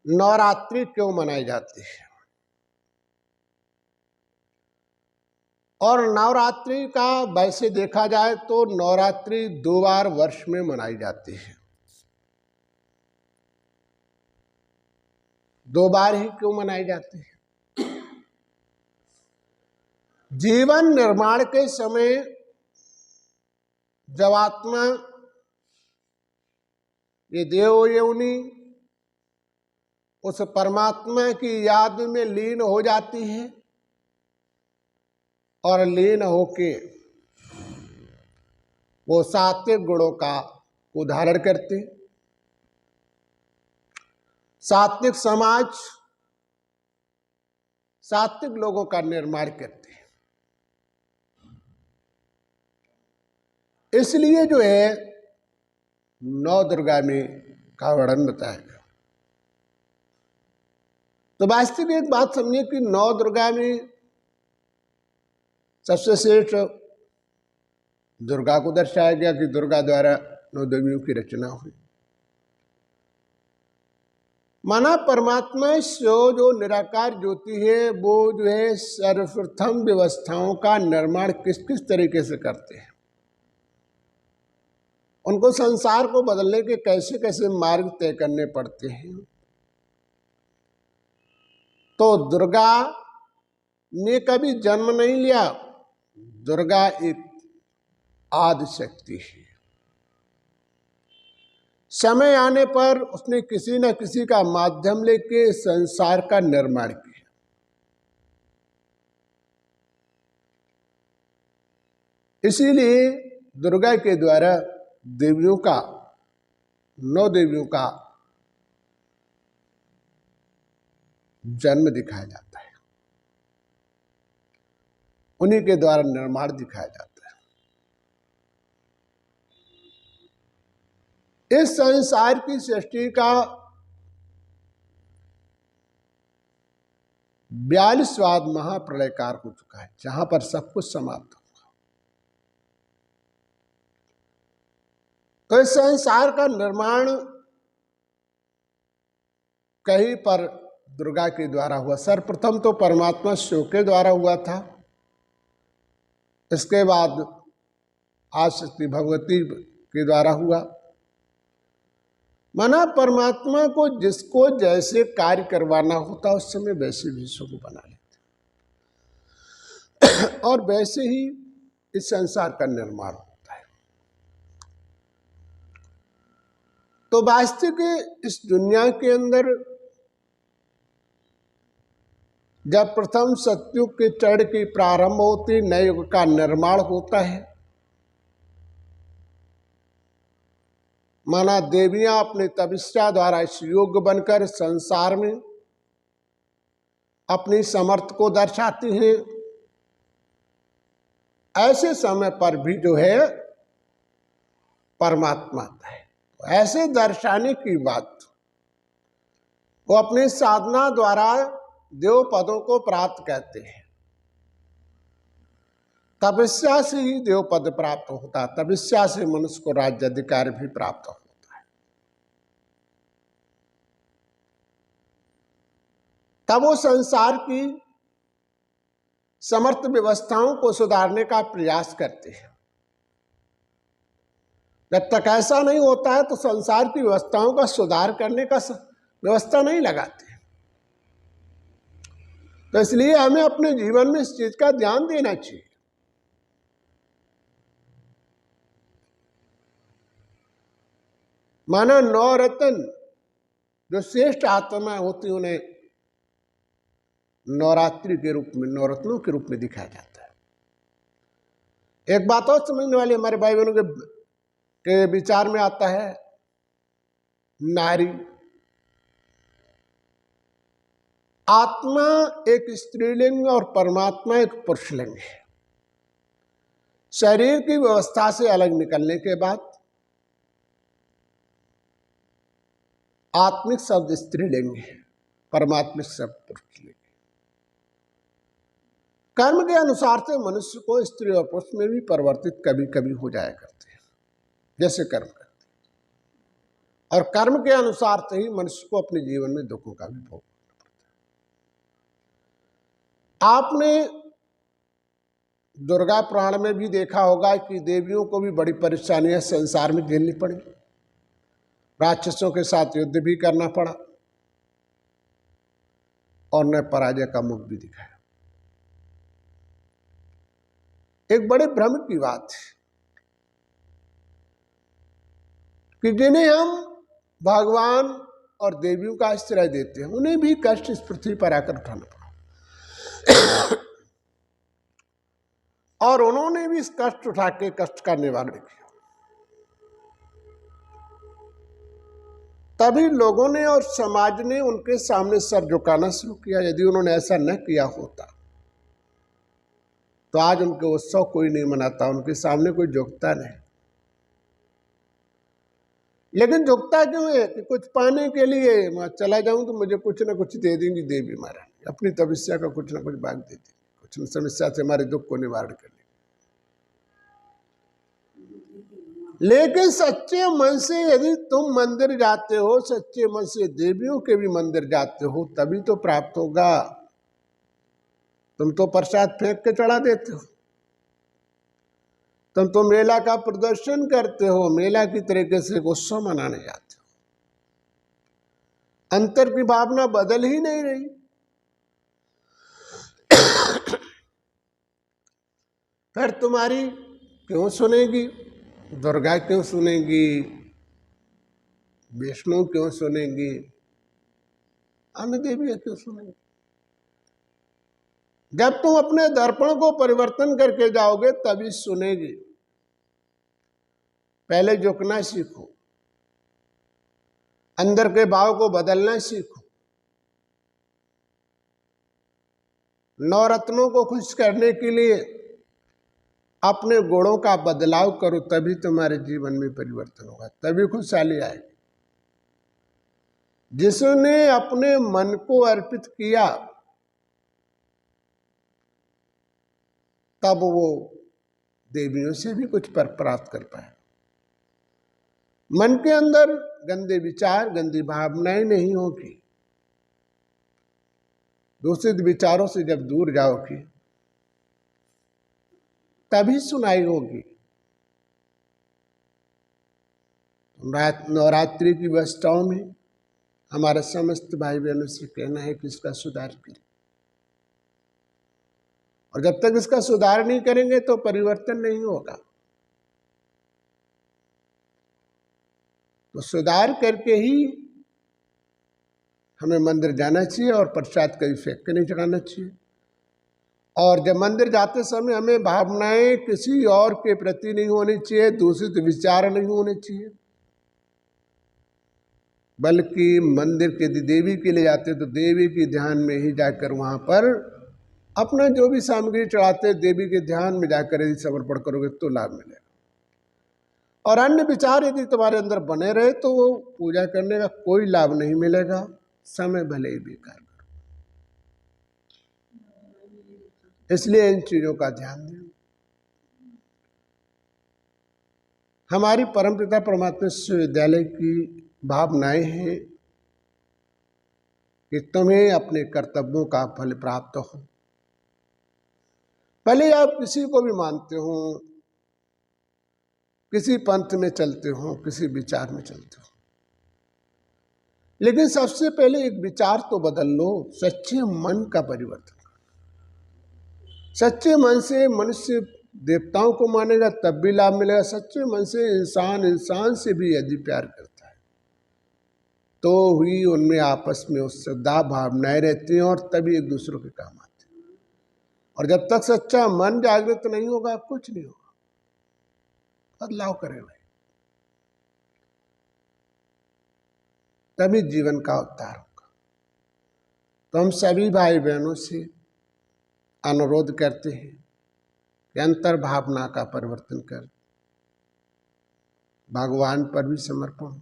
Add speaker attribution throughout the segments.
Speaker 1: नवरात्रि क्यों मनाई जाती है। और नवरात्रि का वैसे देखा जाए तो नवरात्रि 2 बार वर्ष में मनाई जाती है। 2 बार ही क्यों मनाई जाती है? जीवन निर्माण के समय जब आत्मा ये देव योनि उस परमात्मा की याद में लीन हो जाती है और लीन होके वो सात्विक गुणों का उदाहरण करते, सात्विक समाज, सात्विक लोगों का निर्माण करते हैं। इसलिए जो है नौ दुर्गा में का वर्णन बताएगा। तो वास्तविक एक बात समझिए कि नौ दुर्गा में सबसे श्रेष्ठ दुर्गा को दर्शाया गया कि दुर्गा द्वारा 9 देवियों की रचना हुई। माना परमात्मा जो निराकार ज्योति है वो जो है सर्वप्रथम व्यवस्थाओं का निर्माण किस किस तरीके से करते हैं, उनको संसार को बदलने के कैसे कैसे मार्ग तय करने पड़ते हैं। तो दुर्गा ने कभी जन्म नहीं लिया, दुर्गा एक आदि शक्ति है। समय आने पर उसने किसी न किसी का माध्यम लेके संसार का निर्माण किया। इसीलिए दुर्गा के द्वारा देवियों का 9 देवियों का जन्म दिखाया जाता है, उन्हीं के द्वारा निर्माण दिखाया जाता है। इस संसार की सृष्टि का 42वां महाप्रलयकार हो चुका है, जहां पर सब कुछ समाप्त होगा। तो इस संसार का निर्माण कहीं पर दुर्गा के द्वारा हुआ। सर्वप्रथम तो परमात्मा शिव के द्वारा हुआ था, इसके बाद आदिशक्ति भगवती के द्वारा हुआ। माना परमात्मा को जिसको जैसे कार्य करवाना होता उस समय वैसे विश्व को बना लेते और वैसे ही इस संसार का निर्माण होता है। तो वास्तविक इस दुनिया के अंदर जब प्रथम सतयुग के चढ़ की प्रारंभ होती, नए युग का निर्माण होता है। माना देवियां अपनी तपस्या द्वारा इस योग बनकर संसार में अपनी समर्थ को दर्शाती हैं। ऐसे समय पर भी जो है परमात्मा है, ऐसे दर्शाने की बात वो अपनी साधना द्वारा देव पदों को प्राप्त करते हैं। तपस्या से ही देव पद प्राप्त होता है, तपस्या से मनुष्य को राज्य अधिकार भी प्राप्त होता है। तब वो संसार की समर्थ व्यवस्थाओं को सुधारने का प्रयास करते हैं। जब तक ऐसा नहीं होता है तो संसार की व्यवस्थाओं का सुधार करने का व्यवस्था नहीं लगाते। तो इसलिए हमें अपने जीवन में इस चीज का ध्यान देना चाहिए। माना 9 रत्न जो श्रेष्ठ आत्मा होती उन्हें नवरात्रि के रूप में, 9 रत्नों के रूप में दिखाया जाता है। एक बात और समझने वाली हमारे भाई बहनों के विचार में आता है, नारी आत्मा एक स्त्रीलिंग और परमात्मा एक पुरुषलिंग है। शरीर की व्यवस्था से अलग निकलने के बाद आत्मिक शब्द स्त्रीलिंग है, परमात्मिक शब्द पुरुषलिंग है। कर्म के अनुसार से मनुष्य को स्त्री और पुरुष में भी परिवर्तित कभी कभी हो जाया करते हैं, जैसे कर्म करते हैं। और कर्म के अनुसार से ही मनुष्य को अपने जीवन में दुखों का भी भोग करना पड़ता है। आपने दुर्गा पुराण में भी देखा होगा कि देवियों को भी बड़ी परेशानियां संसार में झेलनी पड़ी, राक्षसों के साथ युद्ध भी करना पड़ा और न पराजय का मुख भी दिखाया। एक बड़े भ्रम की बात है कि जिन्हें हम भगवान और देवियों का आश्रय देते हैं उन्हें भी कष्ट इस पृथ्वी पर आकर उठाना पड़ा और उन्होंने भी इस कष्ट उठा के कष्ट का निवारण किया। तभी लोगों ने और समाज ने उनके सामने सर झुकाना शुरू किया। यदि उन्होंने ऐसा न किया होता तो आज उनके उत्सव कोई नहीं मनाता, उनके सामने कोई झुकता नहीं। लेकिन झुकता क्यों है कि कुछ पाने के लिए मैं चला जाऊं तो मुझे कुछ ना कुछ दे देंगी देवी महारानी, अपनी तपस्या का कुछ ना कुछ भाग दे देंगी, कुछ न समस्या से हमारे दुख को निवारण करने। लेकिन सच्चे मन से यदि तुम मंदिर जाते हो, सच्चे मन से देवियों के भी मंदिर जाते हो, तभी तो प्राप्त होगा। तुम तो प्रसाद फेंक के चढ़ा देते हो, तुम तो मेला का प्रदर्शन करते हो, मेला की तरीके से उत्सव मनाने जाते हो। अंतर की भावना बदल ही नहीं रही। फिर तुम्हारी क्यों सुनेगी दुर्गा, क्यों सुनेगी विष्णु, क्यों सुनेगी अन्य देवियां, क्यों सुनेगी? जब तुम अपने दर्पण को परिवर्तन करके जाओगे तभी सुनेगी। पहले झुकना सीखो, अंदर के भाव को बदलना सीखो, नवरत्नों को खुश करने के लिए अपने गुणों का बदलाव करो, तभी तुम्हारे जीवन में परिवर्तन होगा, तभी खुशहाली आएगी। जिसने अपने मन को अर्पित किया तब वो देवियों से भी कुछ पर प्राप्त कर पाए। मन के अंदर गंदे विचार, गंदी भावनाएं नहीं होगी। दूषित विचारों से जब दूर जाओगी तभी सुनाई होगी। नवरात्रि की व्यवस्थाओं में हमारे समस्त भाई बहनों से कहना है कि इसका सुधार करें, और जब तक इसका सुधार नहीं करेंगे तो परिवर्तन नहीं होगा। तो सुधार करके ही हमें मंदिर जाना चाहिए और प्रसाद कभी फेंक के नहीं चढ़ाना चाहिए। और जब मंदिर जाते समय हमें भावनाएं किसी और के प्रति नहीं होनी चाहिए, दूषित विचार नहीं होने चाहिए, बल्कि मंदिर के देवी के लिए जाते तो देवी के ध्यान में ही जाकर वहां पर अपना जो भी सामग्री चढ़ाते देवी के ध्यान में जाकर यदि समर्पण करोगे तो लाभ मिलेगा। और अन्य विचार यदि तुम्हारे अंदर बने रहे तो वो पूजा करने का कोई लाभ नहीं मिलेगा, समय भले ही बेकार करो। इसलिए इन चीजों का ध्यान दें। हमारी परमपिता परमात्मा विश्वविद्यालय की भावनाएं हैं कि तुम्हें अपने कर्तव्यों का फल प्राप्त हो। भले आप किसी को भी मानते हो, किसी पंथ में चलते हो, किसी विचार में चलते हो, लेकिन सबसे पहले एक विचार तो बदल लो, सच्चे मन का परिवर्तन। सच्चे मन से मनुष्य देवताओं को मानेगा तब भी लाभ मिलेगा। सच्चे मन से इंसान से भी यदि प्यार करता है तो ही उनमें आपस में उस श्रद्धा भावनाएं रहती हैं और तभी एक दूसरे के काम आते हैं। और जब तक सच्चा मन जागृत नहीं होगा कुछ नहीं होगा। बदलाव करें भाई, तभी जीवन का उद्धार होगा। तो हम सभी भाई बहनों से अनुरोध करते हैं कि अंतर भावना का परिवर्तन कर भगवान पर भी समर्पण हो।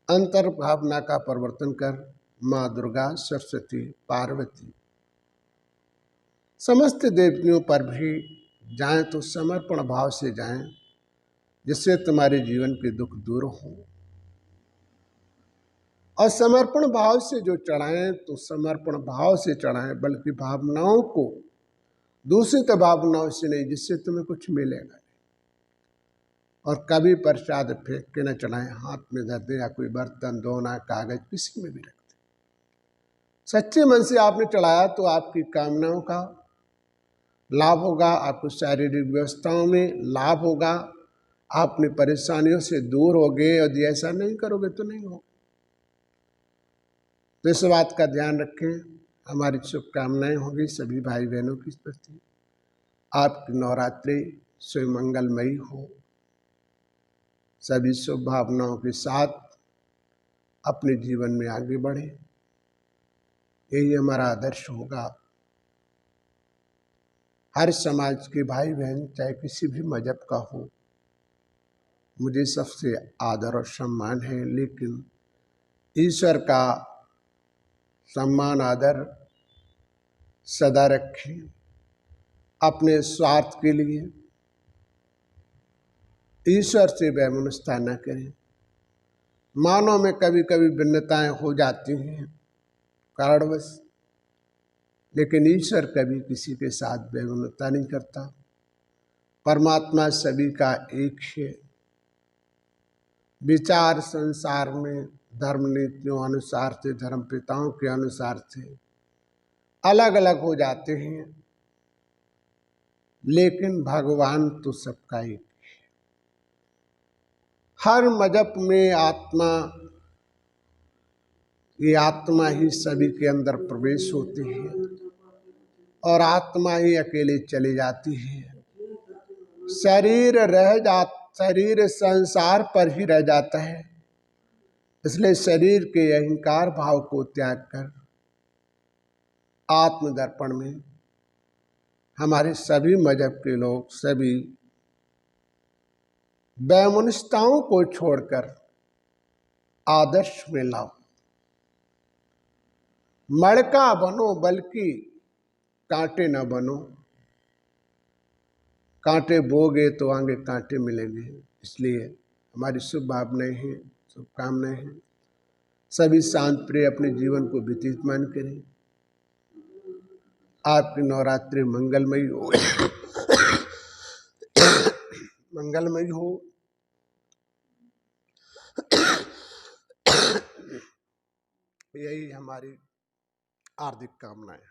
Speaker 1: अंतर भावना का परिवर्तन कर माँ दुर्गा, सरस्वती, पार्वती, समस्त देवियों पर भी जाएं तो समर्पण भाव से जाएं, जिससे तुम्हारे जीवन के दुख दूर हो और समर्पण भाव से जो चढ़ाएं तो समर्पण भाव से चढ़ाएं, बल्कि भावनाओं को दूषित भावनाओं से नहीं, जिससे तुम्हें कुछ मिलेगा। और कभी प्रसाद फेंक के न चढ़ाएं, हाथ में धर दे या कोई बर्तन, दोना, कागज, किसी में भी रख दे। सच्चे मन से आपने चढ़ाया तो आपकी कामनाओं का लाभ होगा, आपको शारीरिक व्यवस्थाओं में लाभ होगा, आप अपनी परेशानियों से दूर होगे। यदि ऐसा नहीं करोगे तो नहीं होगा। तो इस बात का ध्यान रखें। हमारी शुभकामनाएं होगी सभी भाई बहनों की प्रति। आपकी नवरात्रि सुमंगलमयी हो। सभी शुभ भावनाओं के साथ अपने जीवन में आगे बढ़े, यही हमारा आदर्श होगा। हर समाज के भाई बहन चाहे किसी भी मजहब का हो, मुझे सबसे आदर और सम्मान है, लेकिन ईश्वर का सम्मान आदर सदा रखें। अपने स्वार्थ के लिए ईश्वर से वैमनस्यता न करें। मानव में कभी कभी भिन्नताएं हो जाती हैं कारणवश, लेकिन ईश्वर कभी किसी के साथ वैमनस्यता नहीं करता। परमात्मा सभी का एक है। विचार संसार में धर्म नीतियों अनुसार से, धर्म पिताओं के अनुसार से अलग अलग हो जाते हैं, लेकिन भगवान तो सबका एक है। हर मजहब में आत्मा, ये आत्मा ही सभी के अंदर प्रवेश होती है और आत्मा ही अकेले चली जाती है। शरीर संसार पर ही रह जाता है। इसलिए शरीर के अहंकार भाव को त्याग कर आत्मदर्पण में हमारे सभी मजहब के लोग सभी वैमनस्यताओं को छोड़कर आदर्श में लाओ। मड़का बनो बल्कि कांटे न बनो। कांटे बोगे तो आगे कांटे मिलेंगे। इसलिए हमारी शुभ भावनाएं हैं, शुभकामनाएं हैं। सभी शांत प्रिय अपने जीवन को व्यतीतमान करें। आपकी नवरात्रि मंगलमयी हो, मंगलमयी हो। यही हमारी हार्दिक कामनाएं।